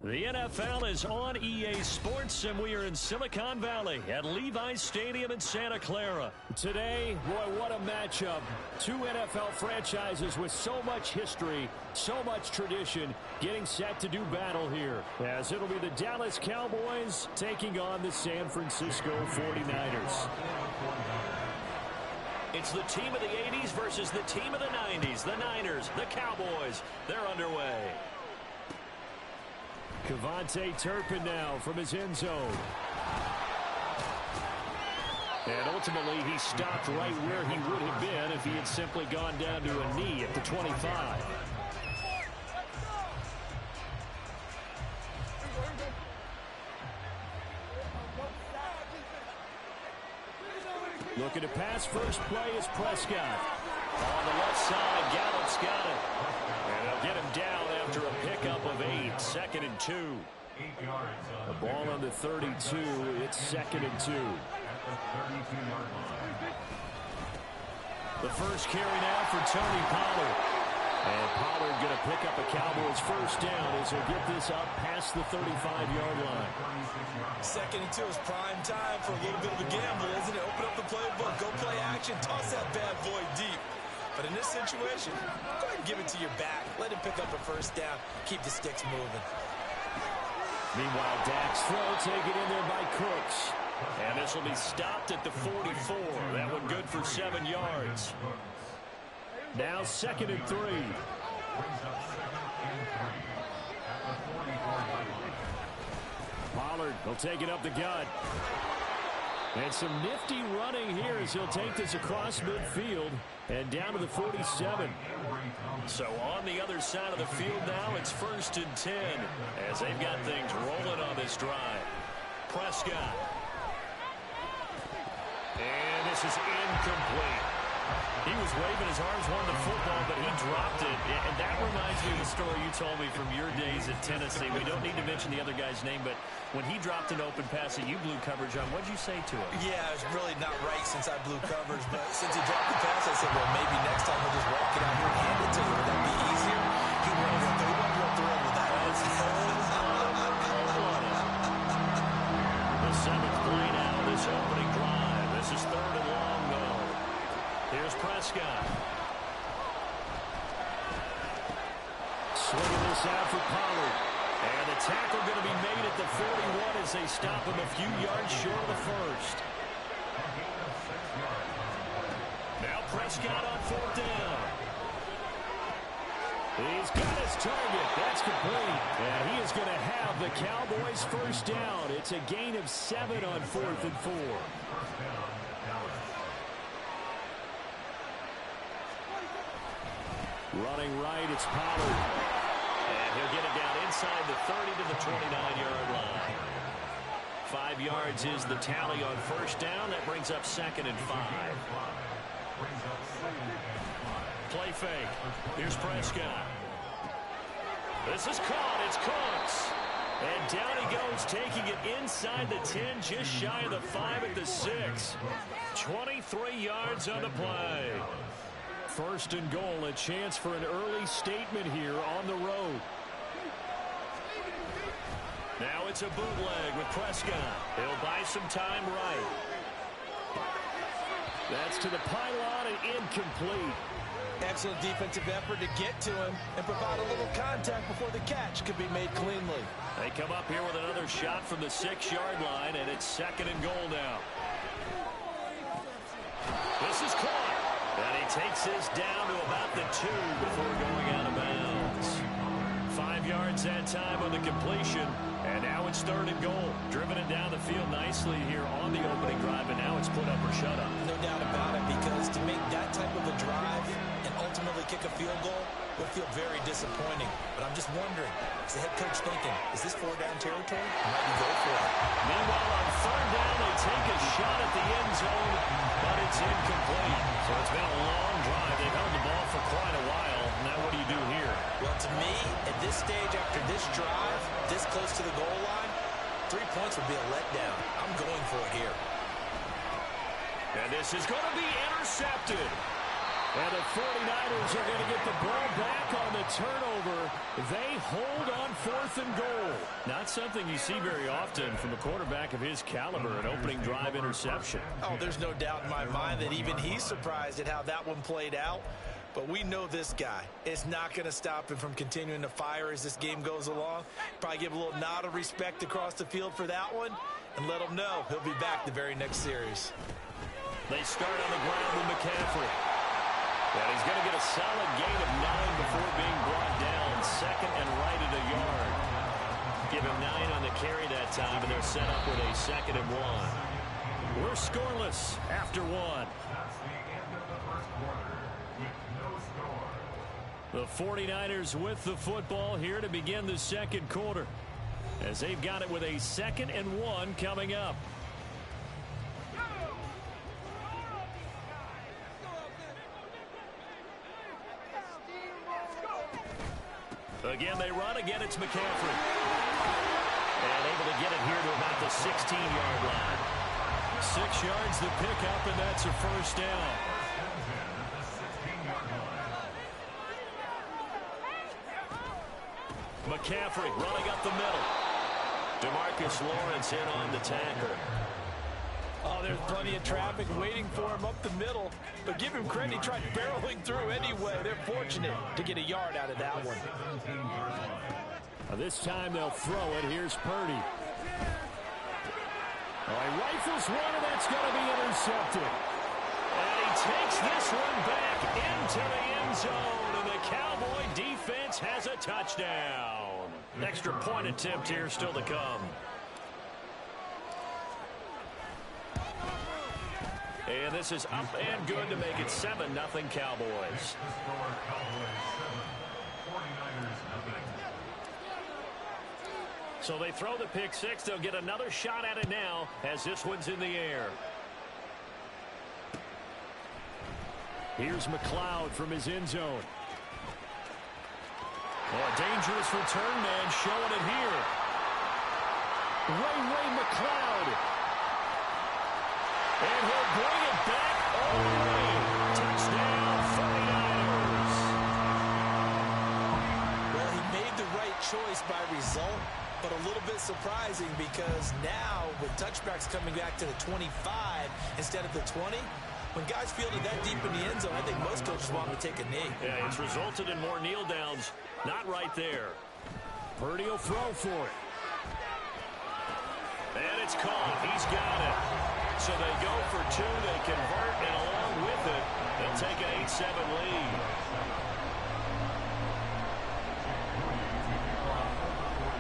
The NFL is on EA Sports, and we are in Silicon Valley at Levi's Stadium in Santa Clara. Today, boy, what a matchup. Two NFL franchises with so much history, so much tradition, getting set to do battle here. As it'll be the Dallas Cowboys taking on the San Francisco 49ers. It's the team of the 80s versus the team of the 90s. The Niners, the Cowboys, they're underway. Cavante Turpin now from his end zone. And ultimately, he stopped right where he would have been if he had simply gone down to a knee at the 25. Looking to pass, first play is Prescott. On the left side, Gallup's got it. And they'll get him down after a pickup of 8, 2nd and 2. The ball on the 32, it's 2nd and 2. The first carry now for Tony Pollard. And Pollard going to pick up a Cowboys first down as he'll get this up past the 35-yard line. 2nd and 2 is prime time for a little bit of a gamble, isn't it? Open up the playbook, go play action, toss that bad boy deep. But in this situation, go ahead and give it to your back. Let him pick up a first down. Keep the sticks moving. Meanwhile, Dak's throw taken in there by Cooks. And this will be stopped at the 44. That one good for 7 yards. Now 2nd and 3. Pollard will take it up the gut. And some nifty running here as he'll take this across midfield and down to the 47. So on the other side of the field now, it's 1st and 10 as they've got things rolling on this drive. Prescott. And this is incomplete. He was waving his arms, wanting the football, but he dropped it. And that reminds me of the story you told me from your days at Tennessee. We don't need to mention the other guy's name, but when he dropped an open pass that you blew coverage on, what did you say to him? Yeah, it was really not right since I blew coverage, but since he dropped the pass, I said, well, maybe next time we'll just walk it out here and hand it to you. Would that be easier? He wasn't real thrilled with that. The 7th play now, this opening drive. This is 3rd and long, though. Here's Prescott. Swinging this out for Pollard. And the tackle going to be made at the 41 as they stop him a few yards short of the first. Now Prescott on 4th down. He's got his target. That's complete. And he is going to have the Cowboys first down. It's a gain of 7 on 4th and 4. Running right, it's Pollard. And he'll get it down inside the 30 to the 29-yard line. 5 yards is the tally on first down. That brings up 2nd and 5. Play fake. Here's Prescott. This is caught. It's Cooks. And down he goes, taking it inside the 10, just shy of the 5 at the 6. 23 yards on the play. 1st and goal, a chance for an early statement here on the road. Now it's a bootleg with Prescott. He'll buy some time right. That's to the pylon and incomplete. Excellent defensive effort to get to him and provide a little contact before the catch could be made cleanly. They come up here with another shot from the 6-yard line, and it's 2nd and goal now. This is caught. And he takes this down to about the 2 before going out of bounds. 5 yards that time on the completion. And now it's 3rd and goal. Driven it down the field nicely here on the opening drive, and now it's put up or shut up. No doubt about it, because to make that type of a drive and ultimately kick a field goal would feel very disappointing. But I'm just wondering, is the head coach thinking, is this 4-down territory? Might he go for it? Meanwhile, on 3rd down, they take a shot at the end zone, but it's incomplete. So it's been a long drive. They've held the ball for quite a while. Now what do you do here? Well, to me, at this stage after this drive, this close to the goal line, 3 points would be a letdown. I'm going for it here. And this is going to be intercepted. And the 49ers are going to get the ball back on the turnover. They hold on 4th and goal. Not something you see very often from a quarterback of his caliber, an opening drive interception. Oh, there's no doubt in my mind that even he's surprised at how that one played out. But we know this guy is not going to stop him from continuing to fire as this game goes along. Probably give a little nod of respect across the field for that one and let him know he'll be back the very next series. They start on the ground with McCaffrey. And he's going to get a solid gain of 9 before being brought down. Second and right at a yard. Give him 9 on the carry that time, and they're set up with a 2nd and 1. We're scoreless after 1. The 49ers with the football here to begin the second quarter, as they've got it with a 2nd and 1 coming up. Again, they run. Again, it's McCaffrey. And able to get it here to about the 16-yard line. 6 yards the pickup, and that's a first down. McCaffrey running up the middle. DeMarcus Lawrence in on the tackle. Oh, there's plenty of traffic waiting for him up the middle. But give him credit, he tried barreling through anyway. They're fortunate to get a yard out of that one. This time they'll throw it. Here's Purdy. Oh, he rifles one, and that's going to be intercepted. And he takes this one back into the end zone, and the Cowboy defense has a touchdown. Extra point attempt here still to come. And this is up and good to make it 7-0 Cowboys. So they throw the pick six. They'll get another shot at it now as this one's in the air. Here's McLeod from his end zone. Oh, a dangerous return man showing it here. Ray McLeod. And he'll bring it back all the way. Touchdown, 49ers. Well, he made the right choice by result, but a little bit surprising because now with touchbacks coming back to the 25 instead of the 20, when guys fielded that deep in the end zone, I think most coaches want to take a knee. Yeah, it's resulted in more kneel downs. Not right there. Purdy will throw for it. And it's caught. He's got it. So they go for 2, they convert, and along with it, they'll take an 8-7 lead.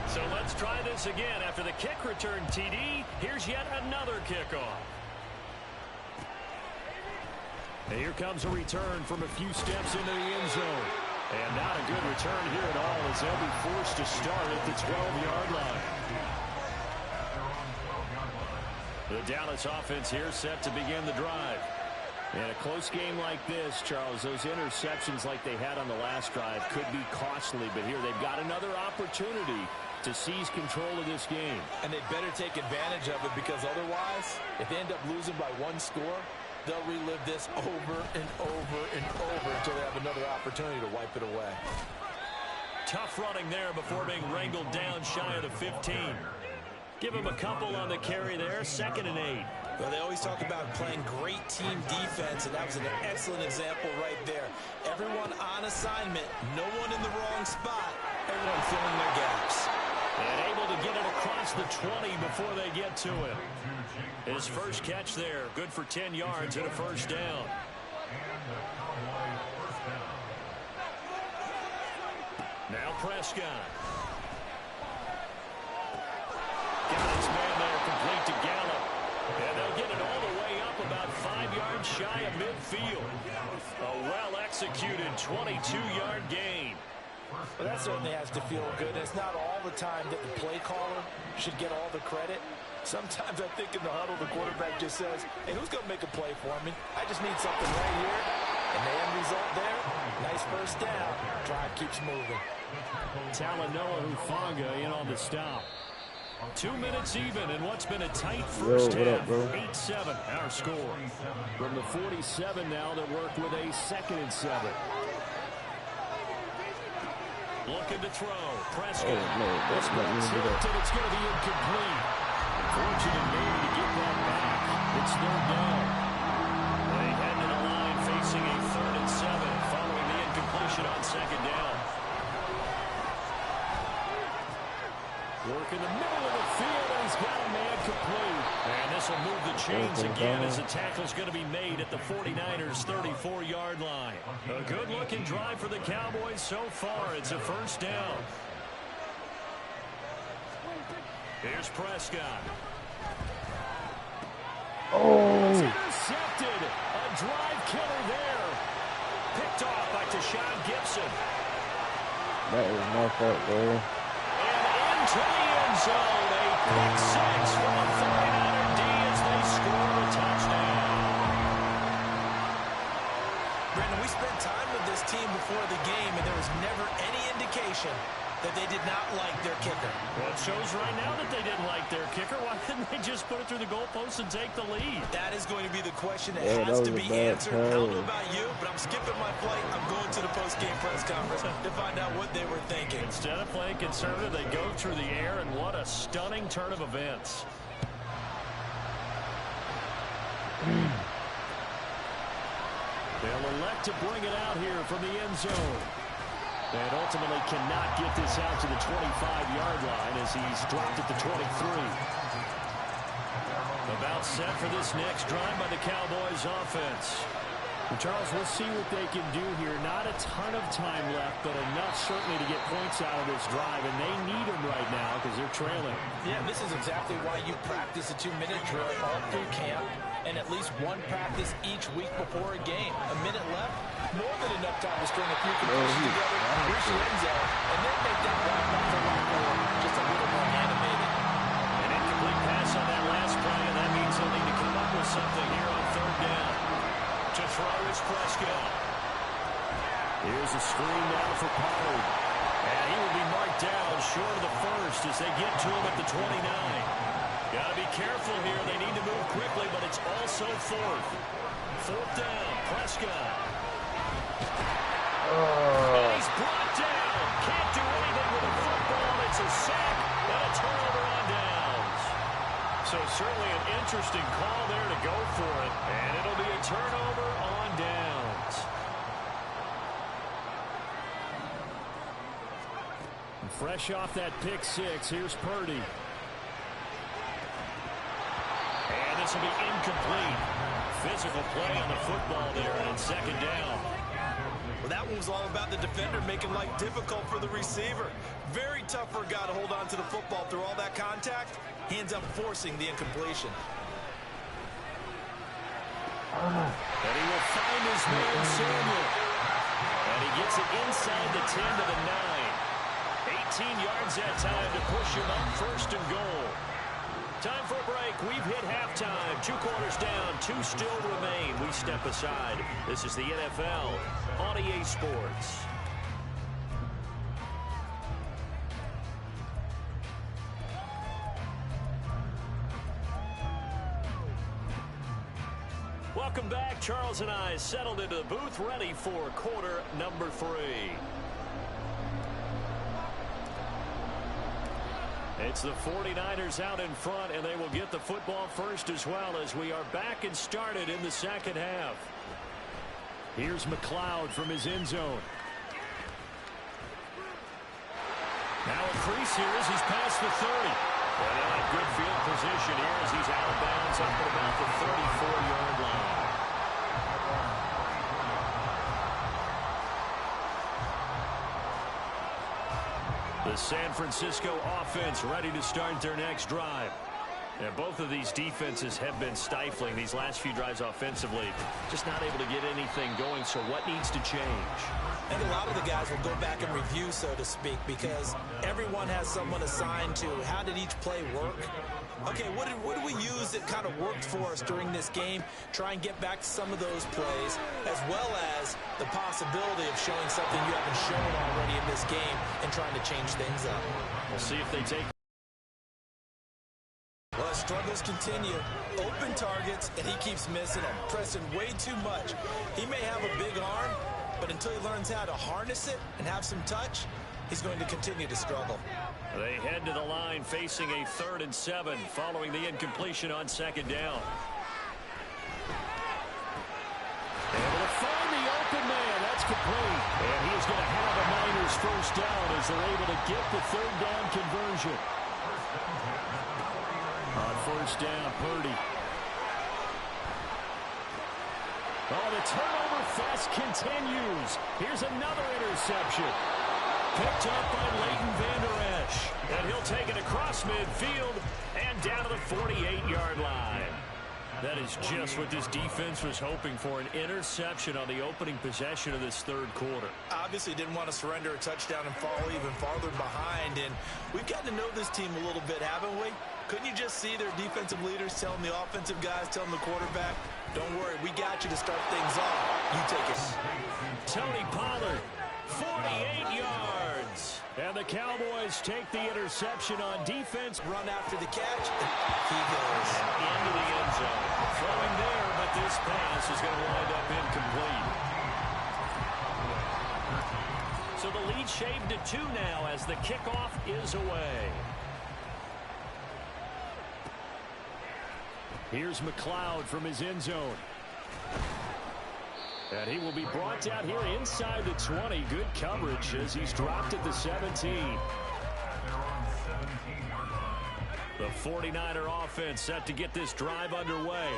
So let's try this again. After the kick return TD, here's yet another kickoff. And here comes a return from a few steps into the end zone. And not a good return here at all as they'll be forced to start at the 12-yard line. The Dallas offense here set to begin the drive. In a close game like this, Charles, those interceptions like they had on the last drive could be costly, but here they've got another opportunity to seize control of this game. And they better take advantage of it because otherwise, if they end up losing by 1 score, they'll relive this over and over and over until they have another opportunity to wipe it away. Tough running there before being wrangled down shy of the 15. Give him a couple on the carry there, 2nd and 8. Well, they always talk about playing great team defense, and that was an excellent example right there. Everyone on assignment, no one in the wrong spot, everyone filling their gaps. And able to get it across the 20 before they get to it. His first catch there, good for 10 yards and a first down. Now Prescott. Got his man there, complete to Gallup. And they'll get it all the way up about 5 yards shy of midfield. A well-executed 22-yard gain. Well, that certainly has to feel good. It's not all the time that the play caller should get all the credit. Sometimes I think in the huddle, the quarterback just says, hey, who's going to make a play for me? I just need something right here. And the end result there, nice first down. Drive keeps moving. Talanoa Hufanga in on the stop. 2 minutes even in what's been a tight first half. 8-7 our score. From the 47 now, they work with a 2nd and 7. Looking to throw. Prescott. This one's hit, and it's going to be incomplete. Fortunate maybe to get that back. It's third down. They head to the line facing a 3rd and 7 following the incompletion on 2nd down. Work in the middle of the field, and he's got a man complete. And this will move the chains again as the tackle's going to be made at the 49ers' 34-yard line. A good-looking drive for the Cowboys so far. It's a 1st down. Here's Prescott. Oh! It's intercepted. A drive killer there. Picked off by Tashawn Gibson. That is my fault, bro. To the end zone, a pick 6 from the 49er D as they score a touchdown. Brandon, we spent time with this team before the game, and there was never any indication that they did not like their kicker. Well, it shows right now that they didn't like their kicker. Why couldn't they just put it through the goalpost and take the lead? That is going to be the question that has to be answered. I don't know about you, but I'm skipping my flight. I'm going to the post-game press conference to find out what they were thinking. Instead of playing conservative, they go through the air, and what a stunning turn of events. They'll elect to bring it out here from the end zone. And ultimately cannot get this out to the 25-yard line as he's dropped at the 23. About set for this next drive by the Cowboys offense. And Charles, we'll see what they can do here. Not a ton of time left, but enough certainly to get points out of this drive. And they need them right now because they're trailing. Yeah, this is exactly why you practice a 2-minute drill all through camp and at least one practice each week before a game. A minute left, more than enough time to string a few completions together, reach the end zone, and then make that drive back to lot more, just a little more animated. An incomplete pass on that last play, and that means they'll need to come up with something here on 3rd down. To throw is Prescott. Here's a screen now for Pollard. And he will be marked down short of the 1st as they get to him at the 29. Got to be careful here. They need to move quickly, but it's also 4th. 4th down, Prescott. And he's brought down. Can't do anything with a football. It's a sack and a turnover on downs. So certainly an interesting call there to go for it. And it'll be a turnover on downs. Fresh off that pick 6, here's Purdy. And this will be incomplete. Physical play on the football there, and it's 2nd down. Well, that one was all about the defender making life difficult for the receiver. Very tough for a guy to hold on to the football through all that contact. He ends up forcing the incompletion. And he will find his man, Samuel. And he gets it inside the 10 to the 9. 18 yards that time to push him up 1st and goal. Time for a break. We've hit halftime. 2 quarters down. 2 still remain. We step aside. This is the NFL on EA Sports. Welcome back. Charles and I settled into the booth, ready for quarter number 3. It's the 49ers out in front, and they will get the football first as well as we are back and started in the 2nd half. Here's McLeod from his end zone. Now a crease here as he's past the 30. And they'll have good field position here as he's out of bounds up at about the 34-yard line. The San Francisco offense ready to start their next drive. And both of these defenses have been stifling these last few drives offensively. Just not able to get anything going, so what needs to change? I think a lot of the guys will go back and review, so to speak, because everyone has someone assigned to how did each play work. Okay, what did we use that kind of worked for us during this game? Try and get back to some of those plays, as well as the possibility of showing something you haven't shown already in this game and trying to change things up. We'll see if they take. Well, struggles continue. Open targets, and he keeps missing them, pressing way too much. He may have a big arm, but until he learns how to harness it and have some touch, he's going to continue to struggle. They head to the line facing a 3rd and 7 following the incompletion on 2nd down. Able to find the open man. That's complete. And he's going to have a Niners first down as they're able to get the 3rd down conversion. On 1st down, Purdy. Oh, the turnover fest continues. Here's another interception. Picked up by Leighton Vander Esch. And he'll take it across midfield and down to the 48-yard line. That is just what this defense was hoping for, an interception on the opening possession of this 3rd quarter. Obviously didn't want to surrender a touchdown and fall even farther behind. And we've gotten to know this team a little bit, haven't we? Couldn't you just see their defensive leaders telling the offensive guys, telling the quarterback, don't worry, we got you to start things off. You take it. Tony Pollard, 48 yards. And the Cowboys take the interception on defense. Run after the catch. He goes into the end zone. Throwing there, but this pass is going to wind up incomplete. So the lead shaved to 2 now as the kickoff is away. Here's McLeod from his end zone. And he will be brought down here inside the 20. Good coverage as he's dropped at the 17. The 49er offense set to get this drive underway.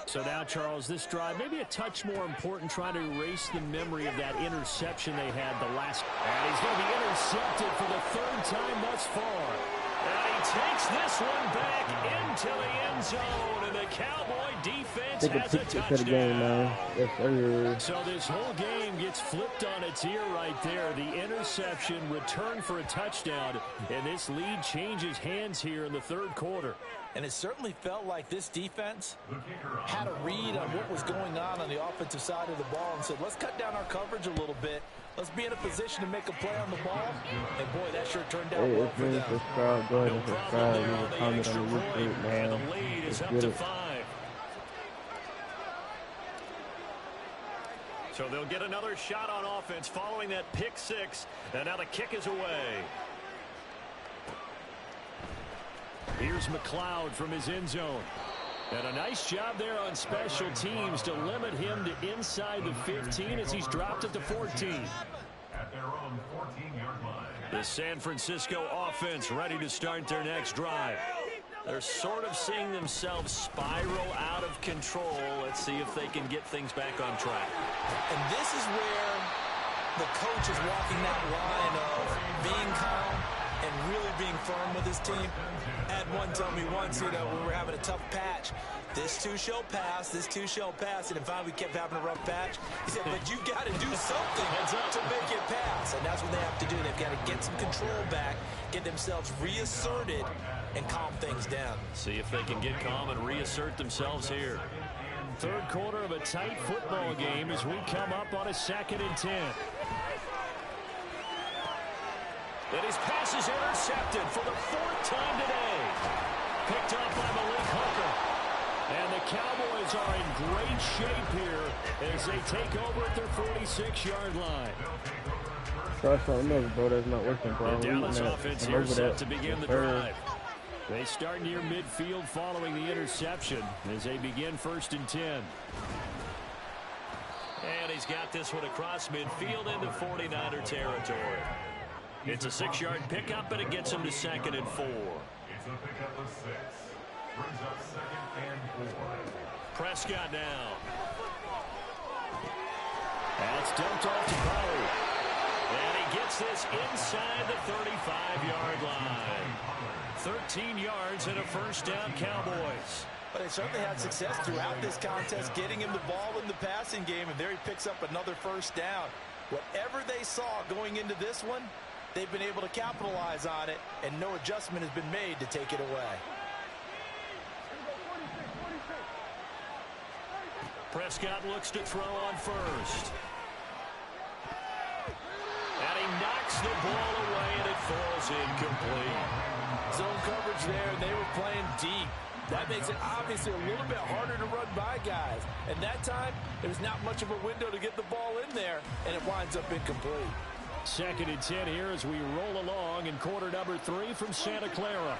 So now, Charles, this drive maybe a touch more important, trying to erase the memory of that interception they had the last. And he's going to be intercepted for the 3rd time thus far. And he takes this one back into the end zone, and the Cowboy defense has a touchdown. Yes, sir. So this whole game gets flipped on its ear right there. The interception returned for a touchdown, and this lead changes hands here in the 3rd quarter. And it certainly felt like this defense had a read on what was going on the offensive side of the ball and said, let's cut down our coverage a little bit. Let's be in a position to make a play on the ball. And, boy, that sure turned out well for them. Subscribe, go ahead and subscribe. Leave a comment on the YouTube, man. And the lead is up to 5. So they'll get another shot on offense following that pick 6. And now the kick is away. Here's McLeod from his end zone. And a nice job there on special teams to limit him to inside the 15 as he's dropped at the 14. At their own 14-yard line. The San Francisco offense ready to start their next drive. They're sort of seeing themselves spiral out of control. Let's see if they can get things back on track. And this is where the coach is walking that line of being calm and really being firm with his team. I had one tell me once, when we were having a tough patch, this too shall pass, this too shall pass, and then finally we kept having a rough patch. He said, but you got to do something to make it pass, and that's what they have to do. They've got to get some control back, get themselves reasserted, and calm things down. See if they can get calm and reassert themselves here. 3rd quarter of a tight football game as we come up on a 2nd and 10. And his pass is intercepted for the 4th time today. Picked up by Malik Hooker. And the Cowboys are in great shape here as they take over at their 46-yard line. Try something else, bro. That's not working, bro. The Dallas offense here set to begin the drive. They start near midfield following the interception as they begin 1st and 10. And he's got this one across midfield into 49er territory. It's a 6-yard pickup, and it gets him to 2nd and 4. It's a pickup of 6. Brings up 2nd and 4. Prescott now. That's dumped off to Pollard. And he gets this inside the 35-yard line. 13 yards and a 1st down, Cowboys. But they certainly had success throughout this contest, getting him the ball in the passing game, and there he picks up another 1st down. Whatever they saw going into this one, they've been able to capitalize on it, and no adjustment has been made to take it away. Prescott looks to throw on 1st. And he knocks the ball away, and it falls incomplete. Zone coverage there, and they were playing deep. That makes it obviously a little bit harder to run by guys. And that time, there's not much of a window to get the ball in there, and it winds up incomplete. 2nd and 10 here as we roll along in quarter number 3 from Santa Clara.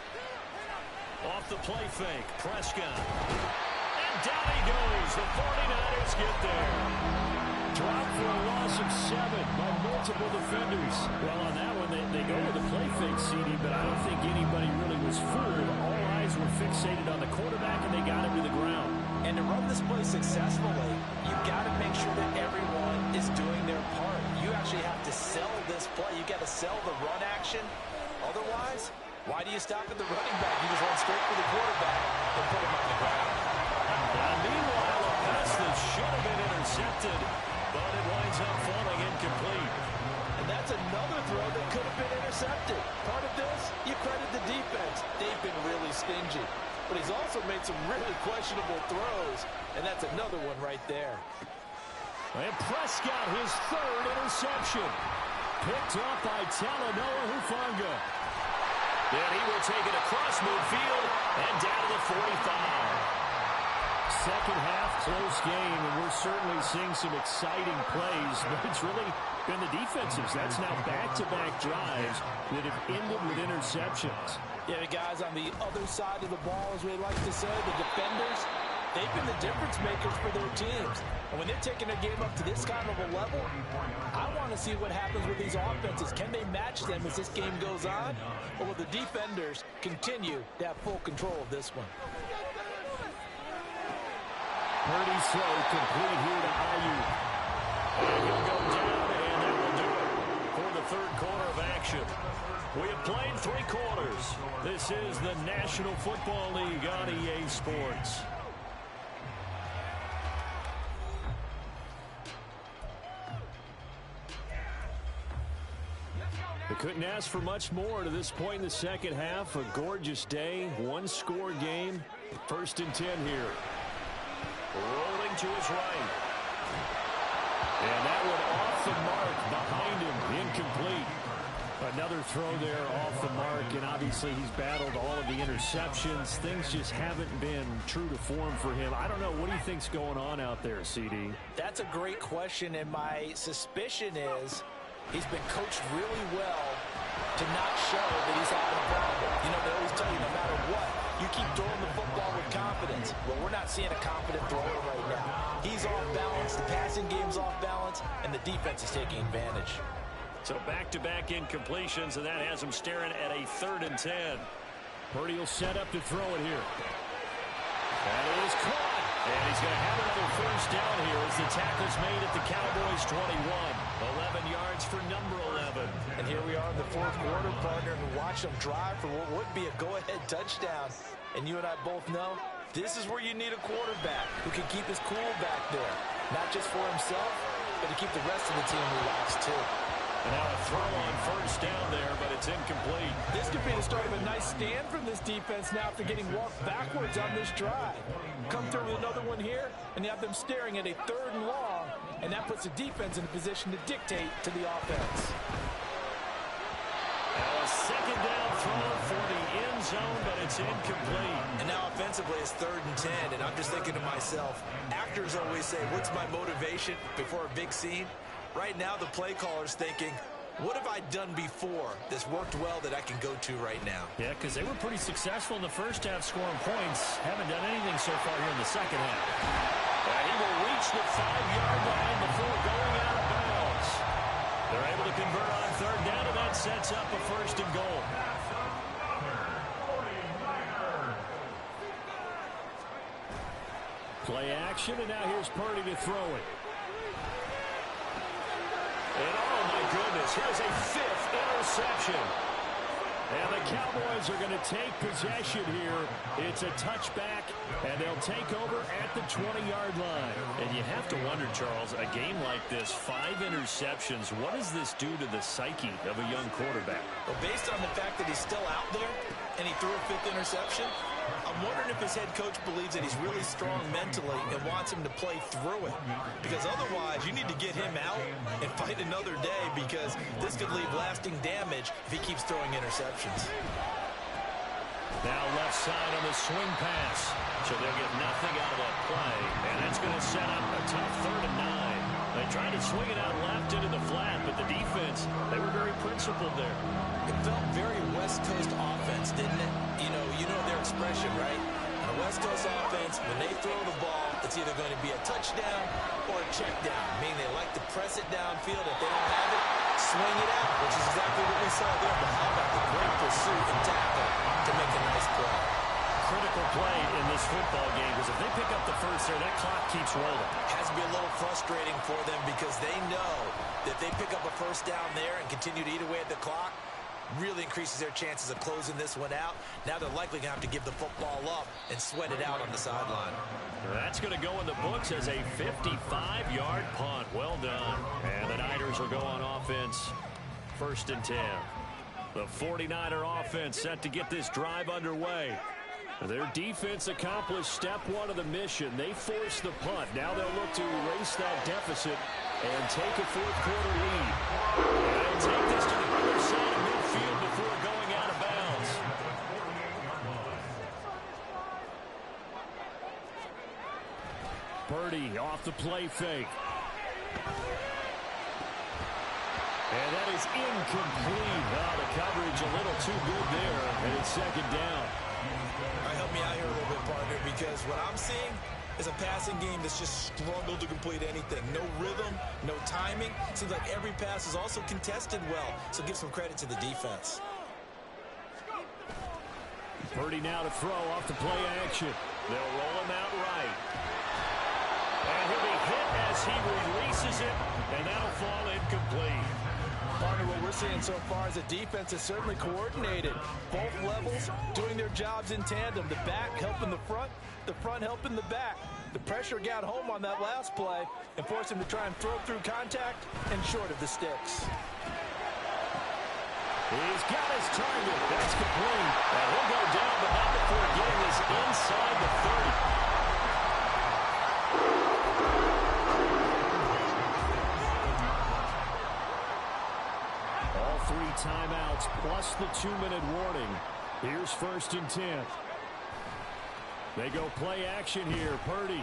Off the play fake, Prescott. And down he goes. The 49ers get there. Dropped for a loss of 7 by multiple defenders. Well, on that one, they go with the play fake, CD, but I don't think anybody really was fooled. All eyes were fixated on the quarterback, and they got him to the ground. And to run this play successfully, you've got to make sure that everyone is doing their part. You actually have to sell this play. You got to sell the run action. Otherwise, why do you stop at the running back? You just run straight for the quarterback and put him on the ground. Now, meanwhile, a pass that should have been intercepted, but it winds up falling incomplete. And that's another throw that could have been intercepted. Part of this, you credit the defense. They've been really stingy. But he's also made some really questionable throws, and that's another one right there. And Prescott, his 3rd interception. Picked up by Talanoa Hufanga. And he will take it across midfield and down to the 45. Second half, close game, and we're certainly seeing some exciting plays, but it's really been the defensives. That's now back-to-back drives that have ended with interceptions. Yeah, the guys on the other side of the ball, as we like to say, the defenders, they've been the difference makers for their teams. And when they're taking their game up to this kind of a level, I want to see what happens with these offenses. Can they match them as this game goes on? Or will the defenders continue to have full control of this one? Purdy's throw complete here to Ayuk. And he'll go down, and that will do it for the 3rd quarter of action. We have played 3 quarters. This is the National Football League on EA Sports. They couldn't ask for much more to this point in the second half. A gorgeous day, 1-score game. 1st and 10 here. Rolling to his right. And that one off the mark behind him, incomplete. Another throw there off the mark, and obviously he's battled all of the interceptions. Things just haven't been true to form for him. I don't know, what do you think's going on out there, CD? That's a great question, and my suspicion is he's been coached really well to not show that he's having a problem. You know, they always tell you no matter what, you keep throwing the football with confidence. Well, we're not seeing a confident thrower right now. He's off balance, the passing game's off balance, and the defense is taking advantage. So back-to-back incompletions, and that has him staring at a 3rd and 10. Purdy will set up to throw it here. That is caught. And he's going to have another 1st down here as the tackle's made at the Cowboys' 21. 11 yards for number 11. And here we are in the 4th quarter, partner, and watch them drive for what would be a go-ahead touchdown. And you and I both know this is where you need a quarterback who can keep his cool back there. Not just for himself, but to keep the rest of the team relaxed, too. And now a throw on 1st down there, but it's incomplete. This could be the start of a nice stand from this defense now after getting walked backwards on this drive. Come through with another one here, and you have them staring at a 3rd and long, and that puts the defense in a position to dictate to the offense. Now a 2nd down throw for the end zone, but it's incomplete. And now offensively it's 3rd and 10, and I'm just thinking to myself, actors always say, what's my motivation before a big scene? Right now the play caller's thinking, what have I done before that's worked well that I can go to right now? Yeah, because they were pretty successful in the first half scoring points. Haven't done anything so far here in the second half. And he will reach the 5-yard line before going out of bounds. They're able to convert on 3rd down, and that sets up a 1st and goal. Play action, and now here's Purdy to throw it. And oh my goodness, here's a 5th interception. And the Cowboys are going to take possession here. It's a touchback, and they'll take over at the 20-yard line. And you have to wonder, Charles, a game like this, 5 interceptions, what does this do to the psyche of a young quarterback? Well, based on the fact that he's still out there and he threw a 5th interception, I'm wondering if his head coach believes that he's really strong mentally and wants him to play through it. Because otherwise, you need to get him out and fight another day, because this could leave lasting damage if he keeps throwing interceptions. Now left side on the swing pass. So they'll get nothing out of that play. And that's going to set up a tough 3rd and 9. They tried to swing it out left into the flat, but the defense, they were very principled there. It felt very West Coast offense, didn't it? You know their expression, right? On a West Coast offense, when they throw the ball, it's either going to be a touchdown or a check down, meaning they like to press it downfield. If they don't have it, swing it out, which is exactly what we saw there. But how about the great pursuit and tackle to make a nice play? Critical play in this football game, because if they pick up the first there, that clock keeps rolling. Has to be a little frustrating for them because they know that they pick up a first down there and continue to eat away at the clock, really increases their chances of closing this one out. Now they're likely going to have to give the football up and sweat it out on the sideline. That's going to go in the books as a 55-yard punt. Well done. And the Niners will go on offense. 1st and 10. The 49er offense set to get this drive underway. Their defense accomplished step 1 of the mission. They forced the punt. Now they'll look to erase that deficit and take a 4th quarter lead. They'll take this to the other side of midfield before going out of bounds. Purdy off the play fake. And that is incomplete. Oh, the coverage a little too good there, and it's 2nd down. Help me out here a little bit, partner, because what I'm seeing is a passing game that's just struggled to complete anything. No rhythm, no timing. Seems like every pass is also contested well, so give some credit to the defense. Purdy now to throw off the play action. They'll roll him out right. And he'll be hit as he releases it, and that'll fall incomplete. Partner, what we're seeing so far is the defense is certainly coordinated. Both levels doing their jobs in tandem. The back helping the front helping the back. The pressure got home on that last play and forced him to try and throw through contact and short of the sticks. He's got his target. That's complete. And he'll go down, but not before getting this inside the 30. Timeouts plus the 2-minute warning. Here's 1st and 10. They go play action here. Purdy.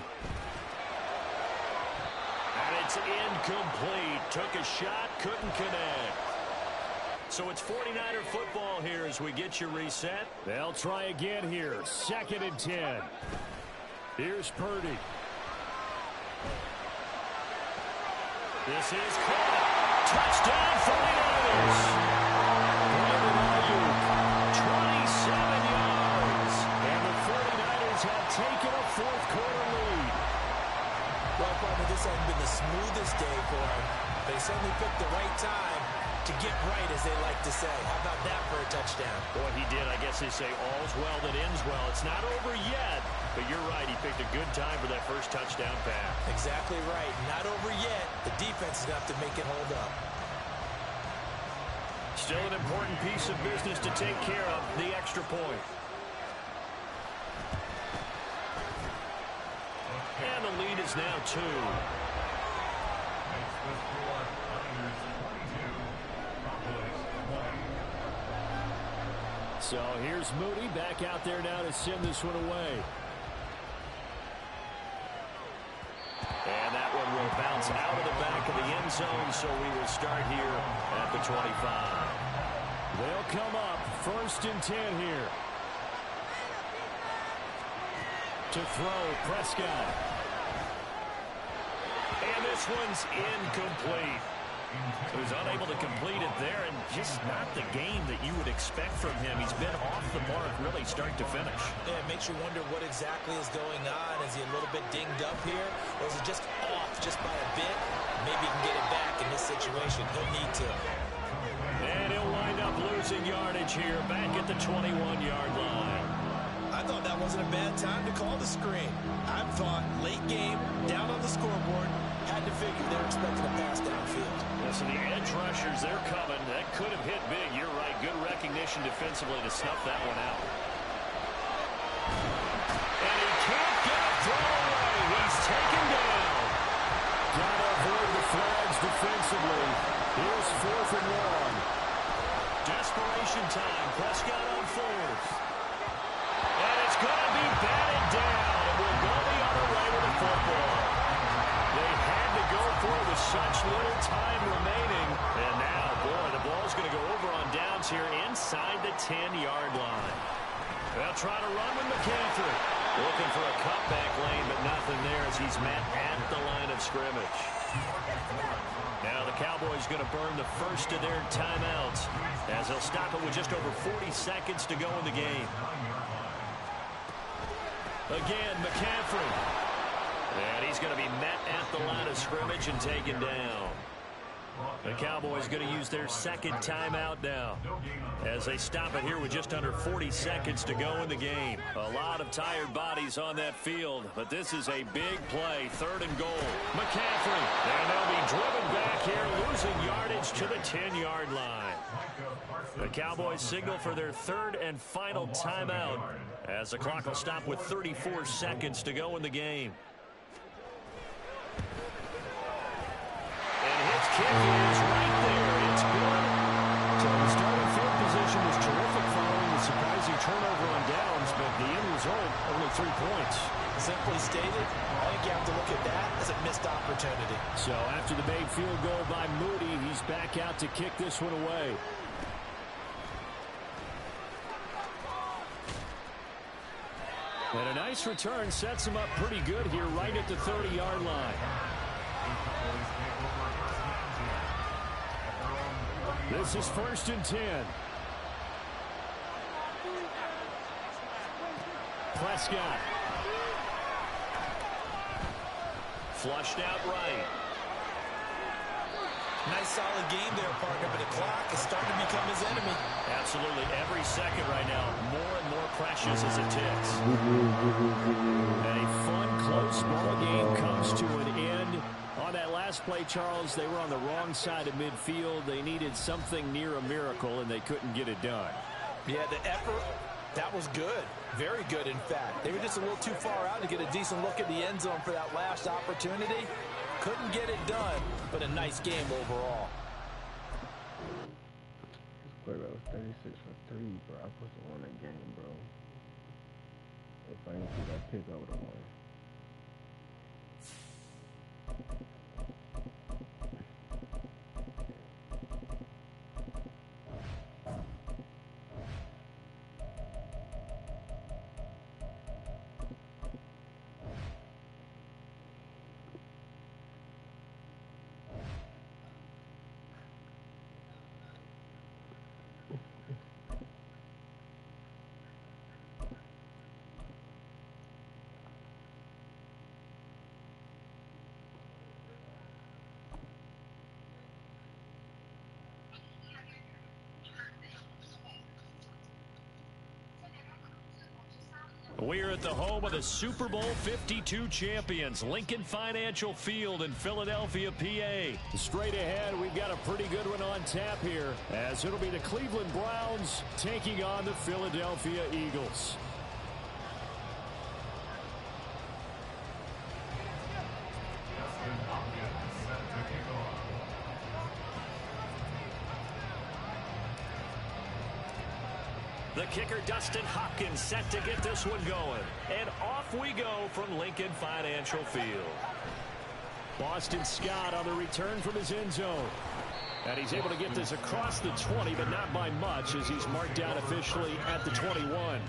And it's incomplete. Took a shot, couldn't connect. So it's 49er football here as we get you reset. They'll try again here. 2nd and 10. Here's Purdy. This is caught. Touchdown 49ers. 27 yards. And the 49ers have taken a 4th quarter lead. Well, partner, this hasn't been the smoothest day for them. They certainly picked the right time to get right, as they like to say. How about that for a touchdown? Boy, he did. I guess they say all's well that ends well. It's not over yet, but you're right. He picked a good time for that first touchdown pass. Exactly right. Not over yet. The defense is going to have to make it hold up. Still an important piece of business to take care of, the extra point. And the lead is now 2. So here's Moody back out there now to send this one away. And that one will bounce out of the back of the end zone, so we will start here at the 25. They'll come up 1st and 10 here. To throw, Prescott. And this one's incomplete. He was unable to complete it there, and just not the game that you would expect from him. He's been off the mark really start to finish. Yeah, it makes you wonder what exactly is going on. Is he a little bit dinged up here, or is he just off just by a bit? Maybe he can get it back in this situation. He'll need to. And he'll wind up losing yardage here back at the 21-yard line. I thought that wasn't a bad time to call the screen. I thought late game, down on the scoreboard, had to figure they're expecting a pass downfield. Yeah, so the edge rushers, they're coming. That could have hit big. You're right. Good recognition defensively to snuff that one out. And he can't get a throw away. He's taken down. Got to avoid the flags defensively. Here's 4th and 1. Desperation time. Prescott on 4th. going to be batted down. It will go the other way with the football. They had to go for it with such little time remaining. And now, boy, the ball's going to go over on downs here inside the 10-yard line. They'll try to run with McCaffrey. Looking for a cutback lane, but nothing there as he's met at the line of scrimmage. Now the Cowboys going to burn the first of their timeouts as they'll stop it with just over 40 seconds to go in the game. Again, McCaffrey. And he's going to be met at the line of scrimmage and taken down. The Cowboys going to use their second timeout now as they stop it here with just under 40 seconds to go in the game. A lot of tired bodies on that field, but this is a big play. 3rd and goal. McCaffrey. And they'll be driven back here, losing yardage to the 10-yard line. The Cowboys signal for their 3rd and final timeout as the clock will stop with 34 seconds to go in the game. Kick is right there. It's good. So the starting field position was terrific following the surprising turnover on downs, but the end result, only 3 points. Simply stated, I think you have to look at that as a missed opportunity. So after the made field goal by Moody, he's back out to kick this one away. And a nice return sets him up pretty good here right at the 30-yard line. This is 1st and 10. Prescott. Flushed out right. Nice solid game there, partner, but the clock is starting to become his enemy. Absolutely. Every second right now, more and more precious as it ticks. A fun, close ball game comes to an end. On that last play, Charles, they were on the wrong side of midfield. They needed something near a miracle, and they couldn't get it done. Yeah, the effort, that was good. Very good, in fact. They were just a little too far out to get a decent look at the end zone for that last opportunity. Couldn't get it done, but a nice game overall. This quarterback was 36 for 3, bro. I supposed to win that game, bro. If I didn't see that pick, I would have won. We're at the home of the Super Bowl 52 champions, Lincoln Financial Field in Philadelphia, PA. Straight ahead, we've got a pretty good one on tap here, as it'll be the Cleveland Browns taking on the Philadelphia Eagles. The kicker, Dustin Hopkins, set to get this one going. And off we go from Lincoln Financial Field. Boston Scott on the return from his end zone. And he's able to get this across the 20, but not by much, as he's marked down officially at the 21.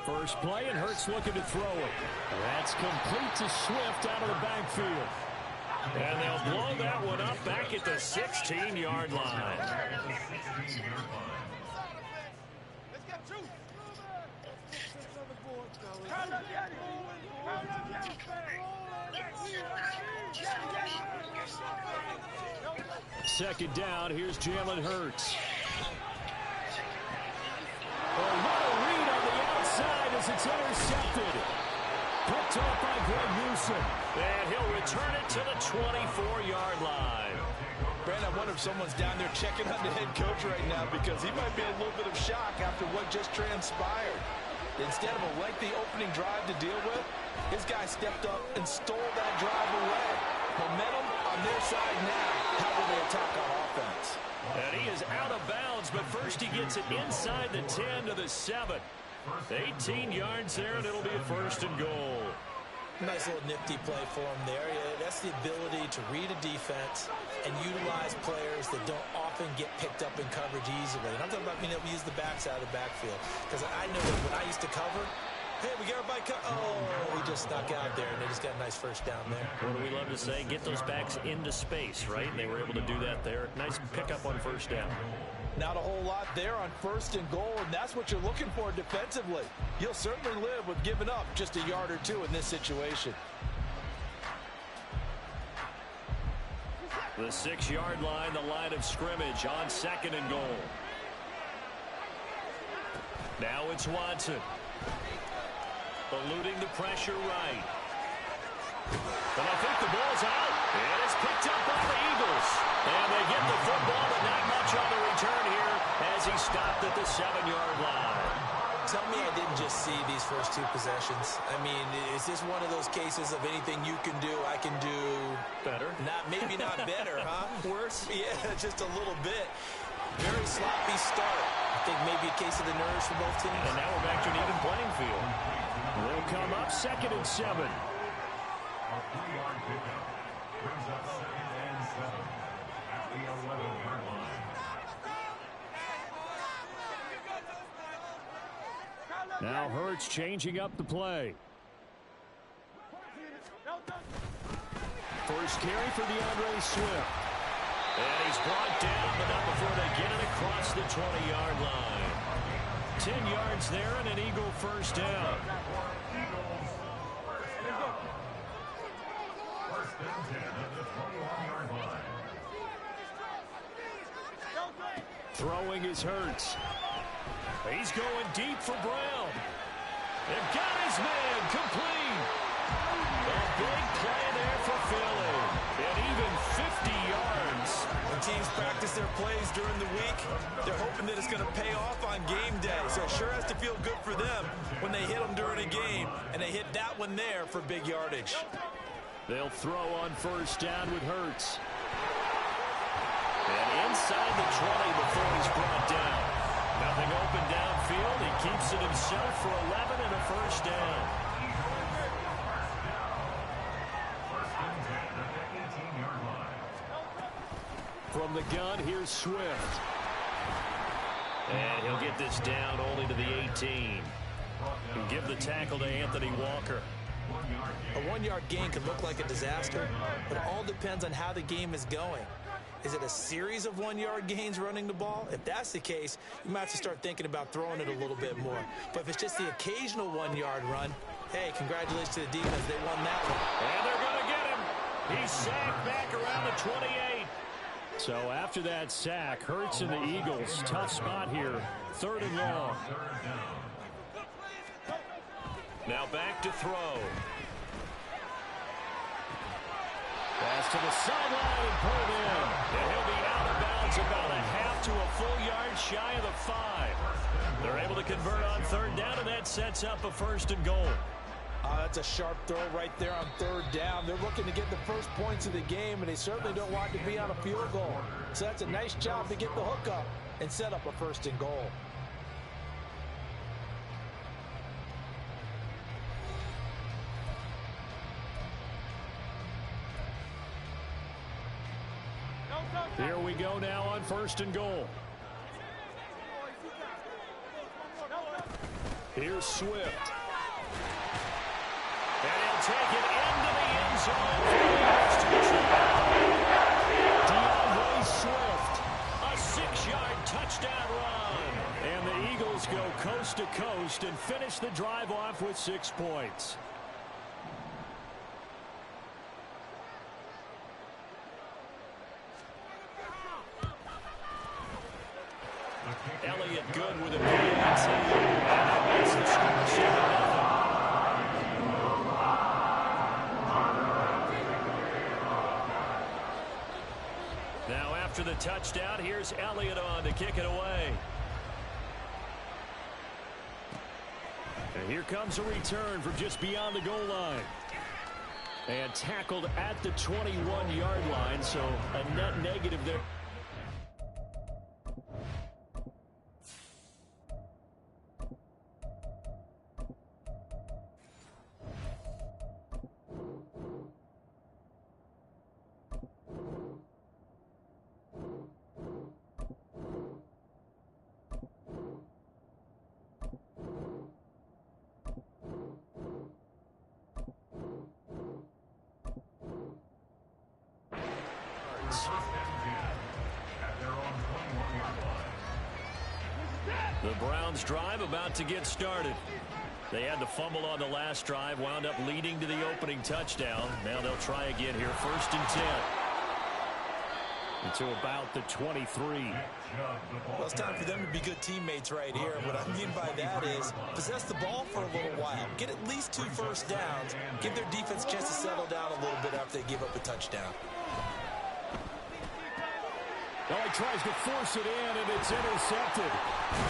First play, and Hurts looking to throw it. That's complete to Swift out of the backfield. And they'll blow that one up back at the 16-yard line. Second down, here's Jalen Hurts. As it's intercepted. Picked off by Greg Newsom. And he'll return it to the 24-yard line. Brandon, I wonder if someone's down there checking on the head coach right now because he might be in a little bit of shock after what just transpired. Instead of a lengthy opening drive to deal with, his guy stepped up and stole that drive away. Momentum on their side now. How will they attack on offense? And he is out of bounds, but first he gets it inside the 10 to the 7. 18 yards there, and it'll be a first and goal. Nice little nifty play for him there. Yeah, that's the ability to read a defense and utilize players that don't often get picked up in coverage easily. And I'm talking about being able to use the backside of the backfield. Because I know that when I used to cover, hey, we got everybody oh, he just snuck out there, and they just got a nice first down there. What do we love to say? Get those backs into space, right? And they were able to do that there. Nice pickup on first down. Not a whole lot there on first and goal, and that's what you're looking for defensively. You'll certainly live with giving up just a yard or two in this situation. The 6-yard line, the line of scrimmage on second and goal. Now it's Watson. Eluding the pressure right. But I think the ball's out. And it's picked up by the Eagles. And they get the football, but not much on the return here as he stopped at the 7-yard line. Tell me I didn't just see these first two possessions. I mean, is this one of those cases of anything you can do, I can do better? Maybe not better, huh? Worse? Yeah, just a little bit. Very sloppy start. I think maybe a case of the nerves for both teams. And now we're back to an even playing field. They'll come up 2nd and 7. A 3-yard pickup brings up 2nd and 7 at the 11-yard line. Now Hurts changing up the play. First carry for DeAndre Swift. And he's brought down, but not before they get it across the 20-yard line. 10 yards there and an Eagle first down. First and 10 at the 21-yard line. Throwing is Hurts. He's going deep for Brown. They've got his man complete. A big play there for Philly. And even 50 yards. When teams practice their plays during the week, they're hoping that it's going to pay off on game day. So it sure has to feel good for them when they hit them during a game, and they hit that one there for big yardage. They'll throw on first down with Hurts. And inside the 20 before he's brought down. Nothing open downfield. He keeps it himself for 11 and a first down. First and 10 at the 18-yard line. From the gun, here's Swift. And he'll get this down only to the 18. And give the tackle to Anthony Walker. A 1-yard gain could look like a disaster, but it all depends on how the game is going. Is it a series of 1-yard gains running the ball? If that's the case, you might have to start thinking about throwing it a little bit more. But if it's just the occasional 1-yard run, hey, congratulations to the defense. They won that one. And they're going to get him. He's sacked back around the 28. So after that sack, Hurts and the Eagles, tough spot here. 3rd and long. Now back to throw. Pass to the sideline and pulled in. And he'll be out of bounds about a half to a full yard shy of the 5. They're able to convert on 3rd down, and that sets up a 1st and goal. That's a sharp throw right there on 3rd down. They're looking to get the first points of the game, and they certainly don't want to be on a field goal. So that's a nice job to get the hook up and set up a 1st and goal. Here we go now on 1st and goal. Here's Swift. And he'll take it into the end zone for the first touchdown. DeAndre Swift, a 6-yard touchdown run. And the Eagles go coast to coast and finish the drive off with 6 points. Elliott good with a PAT. And that makes the score 7-0. Now after the touchdown, here's Elliott on to kick it away. And here comes a return from just beyond the goal line. And tackled at the 21-yard line, so a net negative there. The Browns drive about to get started. They had the fumble on the last drive, wound up leading to the opening touchdown. Now they'll try again here, 1st and 10. Into about the 23. Well, it's time for them to be good teammates right here. What I mean by that is possess the ball for a little while. Get at least 2 first downs. Give their defense a chance to settle down a little bit after they give up a touchdown. Well, he tries to force it in, and it's intercepted.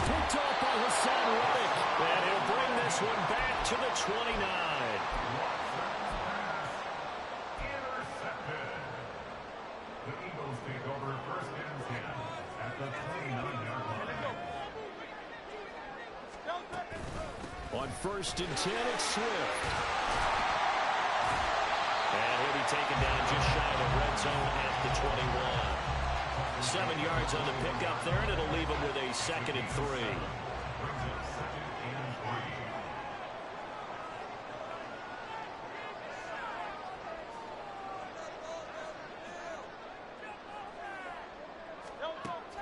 Picked off by Hassan Reddick. And he'll bring this one back to the 29. Intercepted. The Eagles take over 1st and 10 at the 29-yard line. On 1st and 10, it's Swift. And he'll be taken down just shy of the red zone at the 21. 7 yards on the pickup there, and it'll leave him with a 2nd and 3.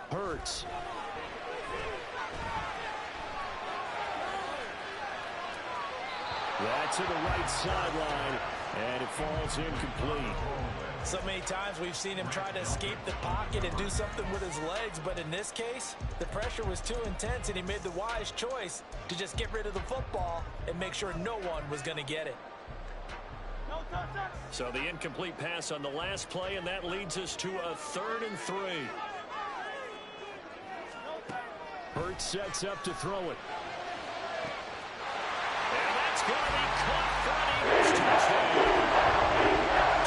Hurts. That's to the right sideline, and it falls incomplete. So many times we've seen him try to escape the pocket and do something with his legs, but in this case, the pressure was too intense, and he made the wise choice to just get rid of the football and make sure no one was going to get it. So the incomplete pass on the last play, and that leads us to a 3rd and 3. Hurts sets up to throw it. And that's going to be caught for an Eagles touchdown.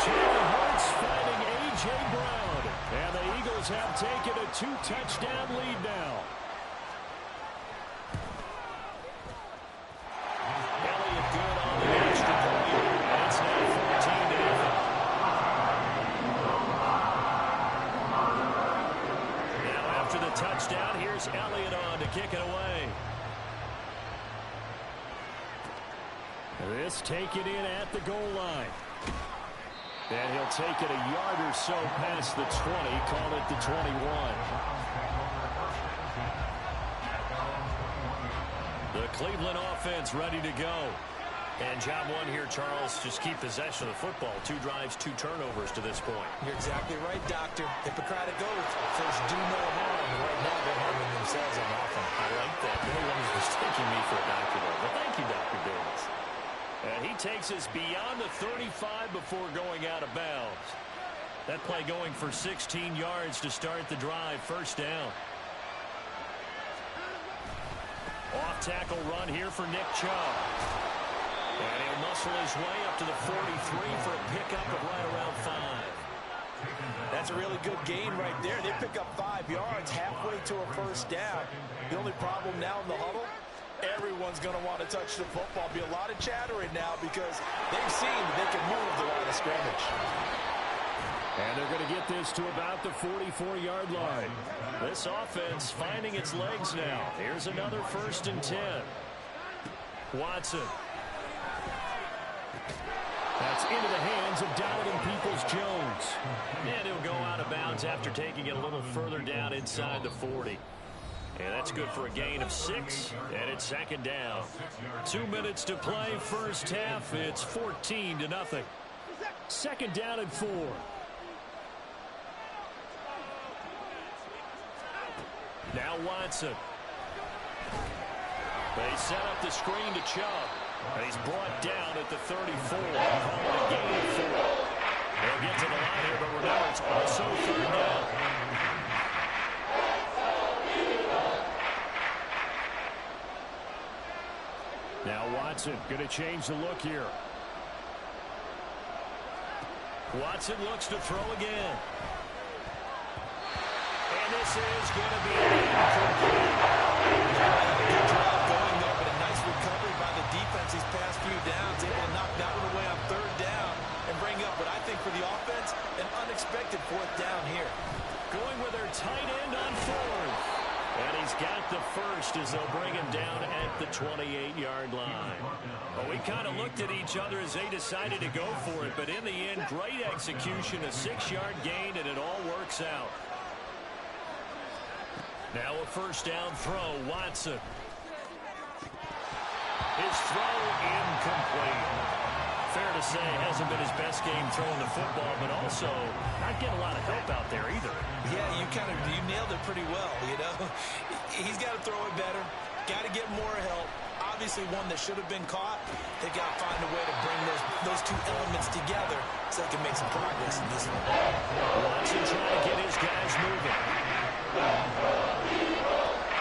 Jalen Hurts finding A.J. Brown. And the Eagles have taken a 2-touchdown lead now. Elliott good on the extra point. And it's now 14-0. Now after the touchdown, here's Elliott on to kick it away. This taken in at the goal line. And he'll take it a yard or so past the 20, call it the 21. The Cleveland offense ready to go. And job one here, Charles, just keep possession of the football. 2 drives, 2 turnovers to this point. You're exactly right, Doctor. Hippocratic oath. First, do no harm. Right now, they're harming themselves on offense. I like that. No one was mistaking me for a doctor, though. But thank you, Dr. Davis. And he takes us beyond the 35 before going out of bounds. That play going for 16 yards to start the drive. 1st down. Off-tackle run here for Nick Chubb. And he'll muscle his way up to the 43 for a pickup of right around 5. That's a really good gain right there. They pick up 5 yards halfway to a 1st down. The only problem now in the huddle, everyone's going to want to touch the football. Be a lot of chattering now because they've seen that they can move the line of scrimmage. And they're going to get this to about the 44-yard line. This offense finding its legs now. Here's another 1st and 10. Watson. That's into the hands of Donovan Peoples-Jones. And he'll go out of bounds after taking it a little further down inside the 40. And that's good for a gain of 6, and it's 2nd down. 2 minutes to play, 1st half. It's 14-0. 2nd down and 4. Now Watson. They set up the screen to Chubb. And he's brought down at the 34. Calling a gain of 4. They'll get to the line here, but remember, it's also 3rd down. to change the look here. Watson looks to throw again. And this is going to be incomplete. Good job going there, but a nice recovery by the defense these past few downs. Able to knock that one away on third down and bring up what I think for the offense, an unexpected fourth down here. Going with their tight end on fourth. And he's got the first as they'll bring him down at the 28-yard line. Well, we kind of looked at each other as they decided to go for it, but in the end, great execution, a 6-yard gain, and it all works out. Now a first down throw, Watson. His throw incomplete. Fair to say, hasn't been his best game throwing the football, but also not getting a lot of help out there either. Yeah, you nailed it pretty well, you know. He's got to throw it better, got to get more help. Obviously one that should have been caught. They've got to find a way to bring those two elements together so they can make some progress in this one. Watson trying to get his guys moving.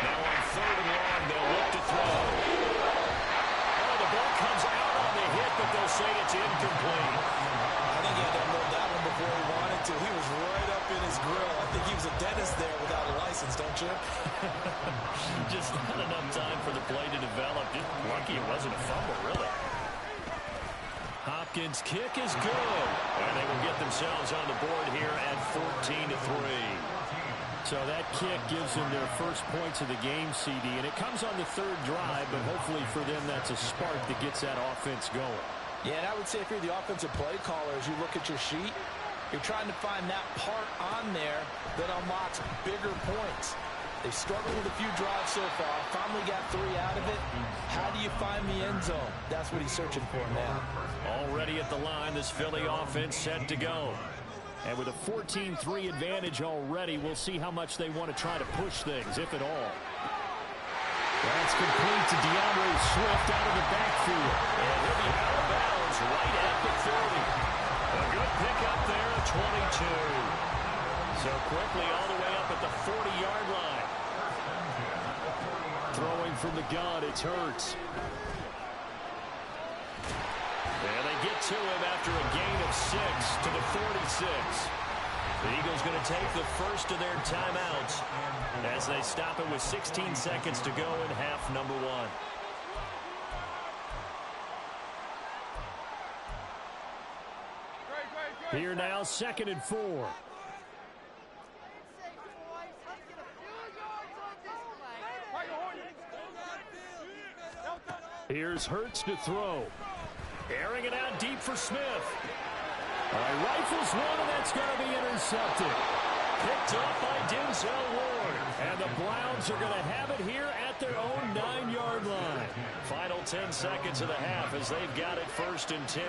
Now on third and long, they'll look to throw. Oh, the ball comes out on the hit, but they'll say it's incomplete. I think he had to unload that one before he wanted to. He was right up in his grill. I think he was a dentist there without a license, don't you? Just not enough time for the play to develop. Just lucky it wasn't a fumble, really. Hopkins' kick is good. And they will get themselves on the board here at 14-3. So that kick gives them their first points of the game, CD, and it comes on the third drive, but hopefully for them that's a spark that gets that offense going. Yeah, and I would say if you're the offensive play caller, as you look at your sheet, you're trying to find that part on there that unlocks bigger points. They struggled with a few drives so far, finally got 3 out of it. How do you find the end zone? That's what he's searching for now. Already at the line, this Philly offense set to go. And with a 14-3 advantage already, we'll see how much they want to try to push things, if at all. That's complete to DeAndre Swift out of the backfield. And he'll be out of bounds right at the 30. A good pickup there at 22. So quickly all the way up at the 40-yard line. Throwing from the gun, it's Hurts. And they get to him after a gain of 6 to the 46. The Eagles going to take the first of their timeouts as they stop it with 16 seconds to go in half number 1. Here now, 2nd and 4. Here's Hurts to throw. Airing it out deep for Smith. All right, rifles one, and that's going to be intercepted. Picked up by Denzel Ward. And the Browns are going to have it here at their own 9-yard line. Final 10 seconds of the half as they've got it 1st and 10.